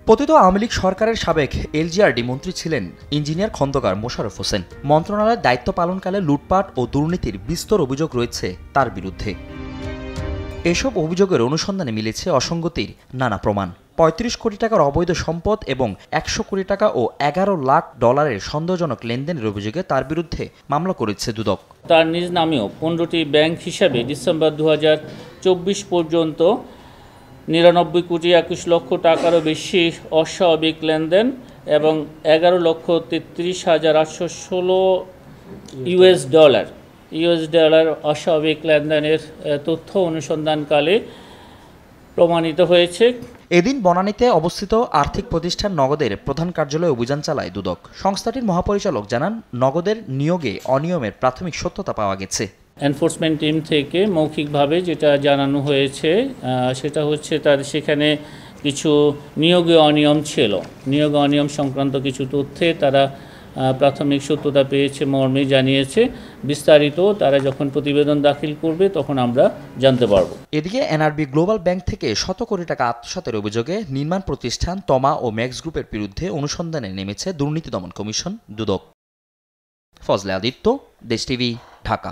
পতিত আওয়ামী লীগ সরকারের সাবেক এলজিআরডি মন্ত্রী ছিলেন ইঞ্জিনিয়ার খন্দকার মোশাররফ হোসেন। মন্ত্রণালয়ের দায়িত্ব পালনকালে লুটপাট ও দুর্নীতির বিস্তর অভিযোগ রয়েছে তার বিরুদ্ধে। এসব অভিযোগের অনুসন্ধানে মিলেছে অসঙ্গতির নানা প্রমাণ। ৩৫ কোটি টাকার অবৈধ সম্পদ এবং ১০০ কোটি টাকা ও $১১ লাখ সন্দেহজনক লেনদেনের অভিযোগে তার বিরুদ্ধে মামলা করেছে দুদক। তার নিজ নামেও ১৫টি ব্যাংক হিসাবে ডিসেম্বর ২০২৪ পর্যন্ত ৯৯ কোটি ২১ লক্ষ টাকারও বেশি অস্বাভাবিক লেনদেন এবং ১১,৩৩,৮১৬ ইউএস ডলার অস্বাভাবিক লেনদেনের তথ্য অনুসন্ধানকালে প্রমাণিত হয়েছে। এদিন বনানীতে অবস্থিত আর্থিক প্রতিষ্ঠান নগদের প্রধান কার্যালয়ে অভিযান চালায় দুদক। সংস্থাটির মহাপরিচালক জানান, নগদের নিয়োগে অনিয়মের প্রাথমিক সত্যতা পাওয়া গেছে। এনফোর্সমেন্ট টিম থেকে মৌখিকভাবে যেটা জানানো হয়েছে সেটা হচ্ছে তার সেখানে কিছু নিয়োগে অনিয়ম ছিল। নিয়োগে অনিয়ম সংক্রান্ত কিছু তথ্যে তারা প্রাথমিক সত্যতা পেয়েছে মর্মে জানিয়েছে। বিস্তারিত তারা যখন প্রতিবেদন দাখিল করবে তখন আমরা জানতে পারব। এদিকে এনআরবি গ্লোবাল ব্যাংক থেকে শত কোটি টাকা আত্মসাতের অভিযোগে নির্মাণ প্রতিষ্ঠান তমা ও ম্যাক্স গ্রুপের বিরুদ্ধে অনুসন্ধানে নেমেছে দুর্নীতি দমন কমিশন দুদক। ফজলে আদিত্য, দেশ টিভি, ঢাকা।